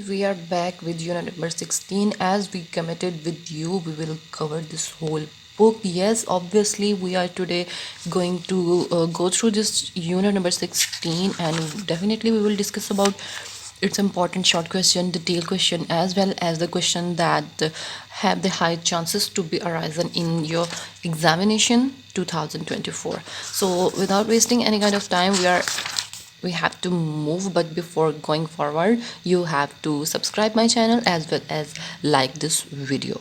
We are back with unit number 16. As we committed with you, we will cover this whole book. Yes, obviously, we are today going to go through this unit number 16, and definitely we will discuss about its important short question, detailed question, as well as the question that have the high chances to be arisen in your examination 2024. So, without wasting any kind of time, we have to move, but before going forward you have to subscribe my channel as well as like this video.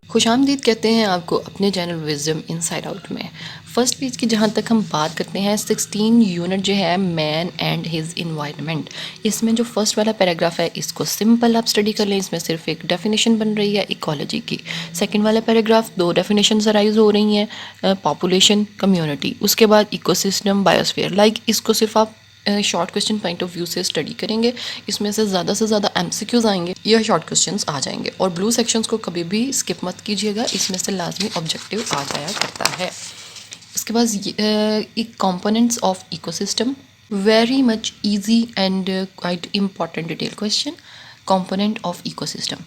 खुश आमदीद कहते हैं आपको अपने channel wisdom inside out में। First page की जहाँ तक हम बात करते हैं 16 यूनिट जो है मैन एंड हिज इन्वायरमेंट, इसमें जो फर्स्ट वाला पैराग्राफ है इसको सिंपल आप स्टडी कर लें। इसमें सिर्फ एक डेफिनेशन बन रही है इकोलॉजी की। सेकंड वाला पैराग्राफ दो डेफिनेशंस अराइज हो रही हैं, पॉपुलेशन, कम्युनिटी, उसके बाद इकोसिस्टम, बायोस्फीयर। लाइक इसको सिर्फ आप short question point of view से स्टडी करेंगे। इसमें से ज़्यादा एमसीक्यूज आएंगे या शॉर्ट क्वेश्चंस आ जाएंगे, और ब्लू सेक्शंस को कभी भी स्किप मत कीजिएगा, इसमें से लाजमी ऑब्जेक्टिव आ जाया करता है। इसके बाद एक components of ecosystem, very much easy and quite important detail question. Component of ecosystem,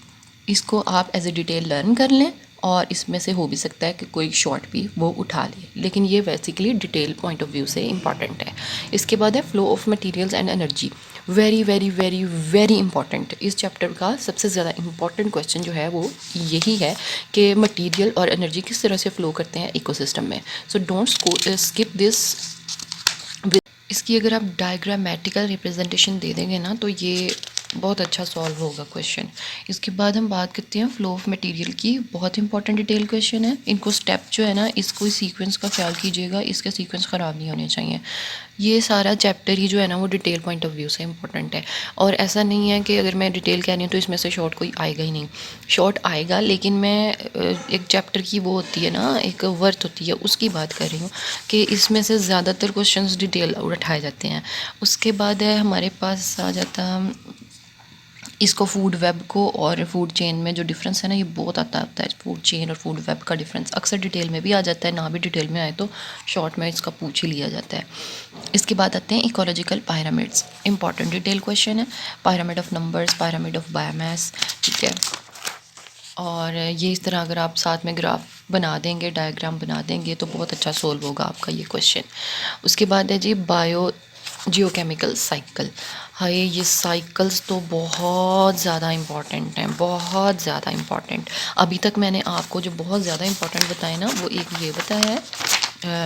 इसको आप एज ए डिटेल लर्न कर लें, और इसमें से हो भी सकता है कि कोई शॉर्ट भी वो उठा ले, लेकिन ये basically detail point of view से इंपॉर्टेंट है। इसके बाद है flow of materials and energy, very very very very important. इस चैप्टर का सबसे ज़्यादा इंपॉर्टेंट क्वेश्चन जो है वो यही है कि मटेरियल और एनर्जी किस तरह से फ्लो करते हैं इकोसिस्टम में। So don't skip this. इसकी अगर आप डायग्रामेटिकल रिप्रेजेंटेशन दे देंगे ना तो ये बहुत अच्छा सॉल्व होगा क्वेश्चन। इसके बाद हम बात करते हैं फ्लो ऑफ मटेरियल की, बहुत इंपॉर्टेंट डिटेल क्वेश्चन है। इनको स्टेप जो है ना, इसको सीक्वेंस का ख्याल कीजिएगा, इसके सीक्वेंस ख़राब नहीं होने चाहिए। ये सारा चैप्टर ही जो है ना वो डिटेल पॉइंट ऑफ व्यू से इंपॉर्टेंट है, और ऐसा नहीं है कि अगर मैं डिटेल कह रही हूँ तो इसमें से शॉर्ट कोई आएगा ही नहीं। शॉर्ट आएगा, लेकिन मैं एक चैप्टर की वो होती है ना, एक वर्थ होती है, उसकी बात कर रही हूँ कि इसमें से ज़्यादातर क्वेश्चंस डिटेल उठाए जाते हैं। उसके बाद है हमारे पास आ जाता इसको फूड वेब को और फूड चेन में जो डिफरेंस है ना, ये बहुत आता है। फूड चेन और फूड वेब का डिफरेंस अक्सर डिटेल में भी आ जाता है, ना भी डिटेल में आए तो शॉर्ट में इसका पूछ ही लिया जाता है। इसके बाद आते हैं ecological pyramids, important detail question है। Pyramid of numbers, pyramid of biomass, ठीक है। और ये इस तरह अगर आप साथ में ग्राफ बना देंगे, डायग्राम बना देंगे, तो बहुत अच्छा सोल्व होगा आपका ये क्वेश्चन। उसके बाद है जी जियोकेमिकल साइकिल। हाय, ये साइकिल्स तो बहुत ज़्यादा इम्पॉर्टेंट हैं, बहुत ज़्यादा इम्पॉर्टेंट। अभी तक मैंने आपको जो बहुत ज़्यादा इम्पॉर्टेंट बताए ना, वो एक ये बताया है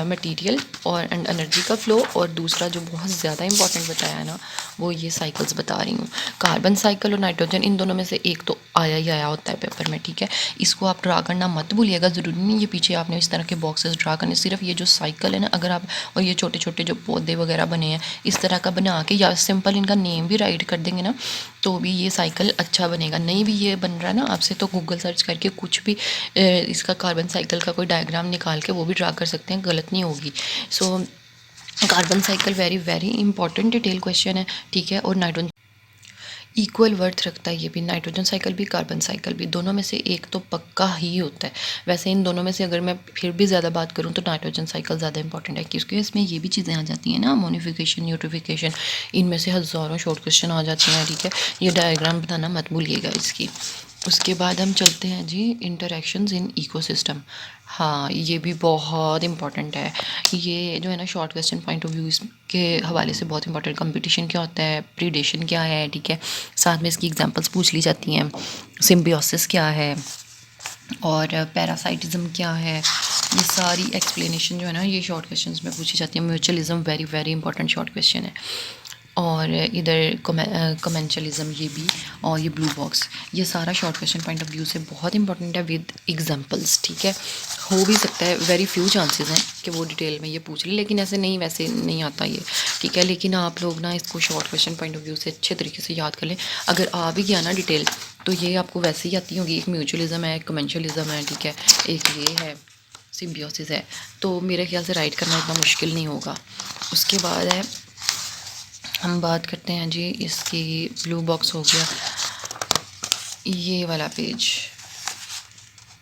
मटेरियल और एनर्जी का फ्लो, और दूसरा जो बहुत ज़्यादा इंपॉर्टेंट बताया है ना, वो ये साइकिल्स बता रही हूँ। कार्बन साइकिल और नाइट्रोजन, इन दोनों में से एक तो आया ही आया होता है पेपर में, ठीक है। इसको आप ड्रा करना मत भूलिएगा, ज़रूरी नहीं ये पीछे आपने इस तरह के बॉक्सेस ड्रा करने, सिर्फ ये जो साइकिल है ना, अगर आप और ये छोटे छोटे जो पौधे वगैरह बने हैं इस तरह का बना के, या सिंपल इनका नेम भी राइट कर देंगे ना, तो भी ये साइकिल अच्छा बनेगा। नहीं भी ये बन रहा है ना आपसे, तो गूगल सर्च करके कुछ भी इसका कार्बन साइकिल का कोई डायग्राम निकाल के वो भी ड्रा कर सकते हैं, गलत नहीं होगी। So carbon cycle very very important detail question है, ठीक है। और नाइट्रोजन इक्वल वर्थ रखता है ये भी, नाइट्रोजन साइकिल भी कार्बन साइकिल भी, दोनों में से एक तो पक्का ही होता है। वैसे इन दोनों में से अगर मैं फिर भी ज़्यादा बात करूँ तो नाइट्रोजन साइकिल ज़्यादा इंपॉर्टेंट है, क्योंकि इसमें ये भी चीज़ें आ जाती हैं ना, मोनिफिकेशन, न्यूट्रिफिकेशन, इनमें से हज़ारों शॉर्ट क्वेश्चन आ जाते हैं, ठीक है। ये डायग्राम बनाना मत भूलिएगा इसकी। उसके बाद हम चलते हैं जी इंटरेक्शंस इन इकोसिस्टम। हाँ, ये भी बहुत इंपॉर्टेंट है। ये जो है ना short question point of view के हवाले से बहुत इंपॉर्टेंट। कंपटीशन क्या होता है, प्रीडेशन क्या है, ठीक है। साथ में इसकी एग्जांपल्स पूछ ली जाती हैं। सिम्बियोसिस क्या है और पैरासाइटिज्म क्या है, ये सारी एक्सप्लेनेशन जो है ना ये शॉर्ट क्वेश्चंस में पूछी जाती है। Mutualism very very important short question है। और इधर कमेंशलिज्म ये भी, और ये ब्लू बॉक्स, ये सारा short question point of view से बहुत इंपॉर्टेंट है विद एग्जांपल्स, ठीक है। हो भी सकता है, वेरी फ्यू चांसेस हैं कि वो डिटेल में ये पूछ ले, लेकिन ऐसे नहीं, वैसे नहीं आता ये, ठीक है। लेकिन आप लोग ना इसको short question point of view से अच्छे तरीके से याद कर लें। अगर आ भी गया ना डिटेल तो ये आपको वैसे ही आती होगी। एक म्यूचुअलिज्म है, एक कमेंशलिज्म है, ठीक है, एक ये है सिम्बियोसिस है, तो मेरे ख्याल से राइट करना इतना मुश्किल नहीं होगा। उसके बाद है हम बात करते हैं जी इसकी, ब्लू बॉक्स हो गया, ये वाला page,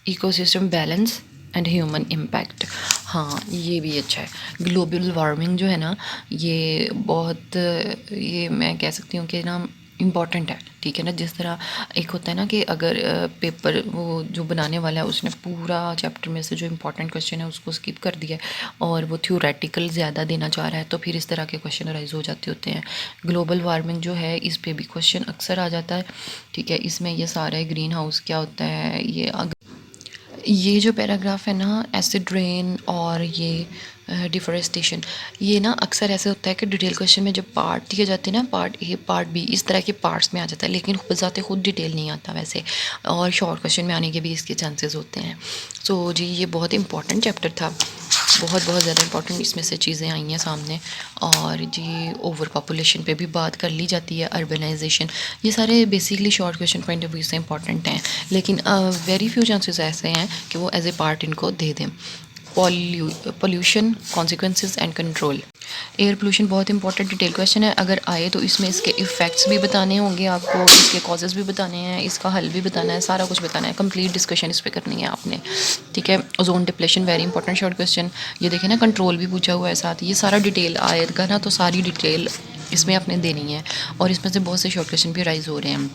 ecosystem balance, and human impact. हाँ, ये भी अच्छा है। ग्लोबल वार्मिंग जो है ना, ये बहुत ये मैं कह सकती हूँ कि ना इम्पॉर्टेंट है, ठीक है ना। जिस तरह एक होता है ना कि अगर पेपर वो जो बनाने वाला है उसने पूरा चैप्टर में से जो इम्पोर्टेंट क्वेश्चन है उसको स्किप कर दिया है और वो थ्योरेटिकल ज़्यादा देना चाह रहा है, तो फिर इस तरह के क्वेश्चन राइज हो जाते होते हैं। ग्लोबल वार्मिंग जो है इस पे भी क्वेश्चन अक्सर आ जाता है, ठीक है। इसमें ये सारा है ग्रीन हाउस क्या होता है, ये जो पैराग्राफ है ना, एसिड रेन और ये डिफॉरेस्टेशन, ये ना अक्सर ऐसे होता है कि डिटेल क्वेश्चन में जब पार्ट दिए जाते हैं ना, पार्ट ए पार्ट बी इस तरह के पार्ट्स में आ जाता है, लेकिन बजाते खुद डिटेल नहीं आता वैसे, और शॉर्ट क्वेश्चन में आने के भी इसके चांसेस होते हैं। सो जी ये बहुत इंपॉर्टेंट चैप्टर था, बहुत बहुत ज़्यादा इंपॉर्टेंट इसमें से चीज़ें आई हैं सामने। और जी ओवर पॉपुलेशन पे भी बात कर ली जाती है, अर्बनाइजेशन, ये सारे basically short question point of view से इंपॉर्टेंट हैं, लेकिन वेरी फ्यू चांसेस ऐसे हैं कि वो एज ए पार्ट इनको दे दें। Pollution consequences and control, air pollution बहुत इंपॉर्टेंट डिटेल क्वेश्चन है, अगर आए तो इसमें इसके इफ़ेक्ट्स भी बताने होंगे आपको, इसके कॉजेज़ भी बताने हैं, इसका हल भी बताना है, सारा कुछ बताना है, कंप्लीट डिस्कशन इस पे करनी है आपने, ठीक है। Ozone depletion very important short question, ये देखें ना कंट्रोल भी पूछा हुआ है साथ, ये सारा डिटेल आएगा ना, तो सारी डिटेल इसमें आपने देनी है, और इसमें से बहुत से शॉर्ट क्वेश्चन भी राइज हो रहे हैं।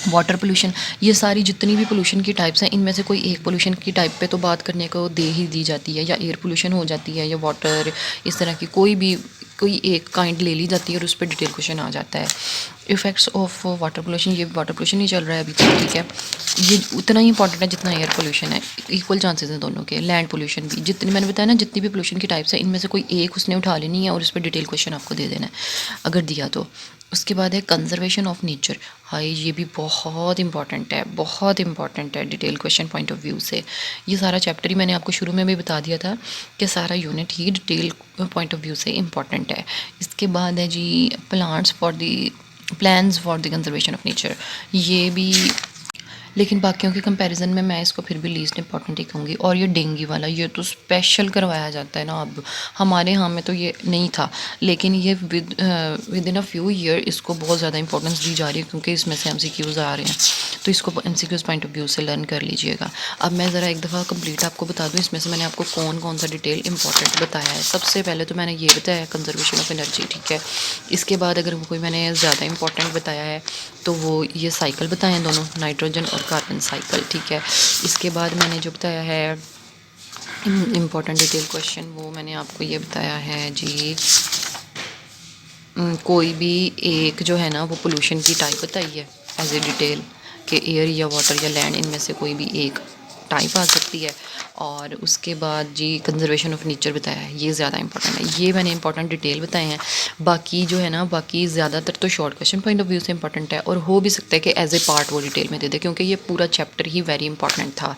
वाटर पोल्यूशन, ये सारी जितनी भी पोल्यूशन की टाइप्स हैं इनमें से कोई एक पोल्यूशन की टाइप पे तो बात करने को दे ही दी जाती है, या एयर पोल्यूशन हो जाती है या वाटर, इस तरह की कोई एक काइंड ले ली जाती है और उस पर डिटेल क्वेश्चन आ जाता है। इफ़ेक्ट्स ऑफ वाटर पोल्यूशन, ये वाटर पोल्यूशन ही चल रहा है अभी तक, ठीक है। ये उतना ही इंपॉर्टेंट है जितना एयर पोल्यूशन है, इक्वल चांसेस हैं दोनों के। लैंड पोल्यूशन भी, जितनी मैंने बताया ना, जितनी भी पोल्यूशन की टाइप्स है इनमें से कोई एक उसने उठा लेनी है और उस पर डिटेल क्वेश्चन आपको दे देना है अगर दिया तो। उसके बाद है कंजर्वेशन ऑफ नेचर, हाई, ये भी बहुत इंपॉर्टेंट है, बहुत इंपॉर्टेंट है detail question point of view से। ये सारा चैप्टर ही मैंने आपको शुरू में भी बता दिया था कि सारा यूनिट ही डिटेल पॉइंट ऑफ व्यू से इंपॉर्टेंट है। इसके बाद है जी plans for the conservation of nature, ये भी, लेकिन बाकियों के कंपैरिजन में मैं इसको फिर भी लीस्ट इंपॉर्टेंट ही कहूँगी। और ये डेंगू वाला, ये तो स्पेशल करवाया जाता है ना, अब हमारे यहाँ में तो ये नहीं था, लेकिन ये with in a few year इसको बहुत ज़्यादा इंपॉर्टेंस दी जा रही है, क्योंकि इसमें से MCQs आ रहे हैं, तो इसको MCQs पॉइंट ऑफ व्यू से लर्न कर लीजिएगा। अब मैं ज़रा एक दफ़ा कंप्लीट आपको बता दूँ, इसमें से मैंने आपको कौन कौन सा डिटेल इंपॉर्टेंट बताया है। सबसे पहले तो मैंने ये बताया कंजर्वेशन ऑफ एनर्जी, ठीक है। इसके बाद अगर कोई मैंने ज़्यादा इंपॉर्टेंट बताया है तो वो ये साइकिल बताए हैं दोनों, नाइट्रोजन और कार्बन साइकिल, ठीक है। इसके बाद मैंने जो बताया है इम्पॉर्टेंट डिटेल क्वेश्चन, वो मैंने आपको ये बताया है जी, कोई भी एक जो है ना वो पोल्यूशन की टाइप बताई है एज ए डिटेल, कि एयर या वाटर या लैंड, इनमें से कोई भी एक टाइप आ सकती है। और उसके बाद जी कंजर्वेशन ऑफ नेचर बताया है, ये ज़्यादा इंपॉर्टेंट है, ये मैंने इंपॉर्टेंट डिटेल बताए हैं। बाकी जो है ना, बाकी ज़्यादातर तो short question point of view से इंपॉर्टेंट है, और हो भी सकता है कि एज ए पार्ट वो डिटेल में दे दे, क्योंकि ये पूरा चैप्टर ही वेरी इंपॉर्टेंट था।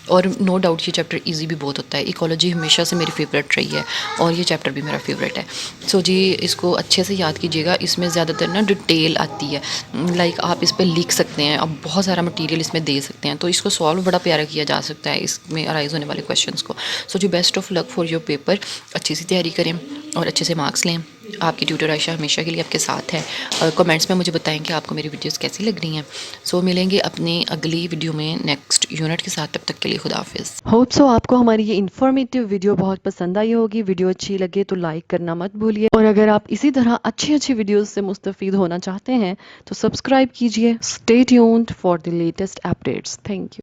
और नो डाउट ये चैप्टर ईजी भी बहुत होता है। इकोलॉजी हमेशा से मेरी फेवरेट रही है और ये चैप्टर भी मेरा फेवरेट है। सो जी इसको अच्छे से याद कीजिएगा, इसमें ज़्यादातर ना डिटेल आती है, लाइक आप इस पर लिख सकते हैं, अब बहुत सारा मटीरियल इसमें दे सकते हैं, तो इसको सॉल्व बड़ा प्यारा किया जा सकता है इसमें अराइज होने वाले क्वेश्चंस को। सो जी best of luck for your paper, अच्छी सी तैयारी करें और अच्छे से मार्क्स लें। आपकी ट्यूटर आयशा हमेशा के लिए आपके साथ है। कमेंट्स में मुझे बताएं कि आपको मेरी वीडियोस कैसी लग रही हैं। सो मिलेंगे अपनी अगली वीडियो में नेक्स्ट यूनिट के साथ, तब तक के लिए खुदा हाफिज़। होप सो आपको हमारी ये इन्फॉर्मेटिव वीडियो बहुत पसंद आई होगी। वीडियो अच्छी लगे तो लाइक करना मत भूलिए, और अगर आप इसी तरह अच्छी अच्छी वीडियोस से मुस्तफ़ीद होना चाहते हैं तो सब्सक्राइब कीजिए। Stay tuned for the latest updates. Thank you.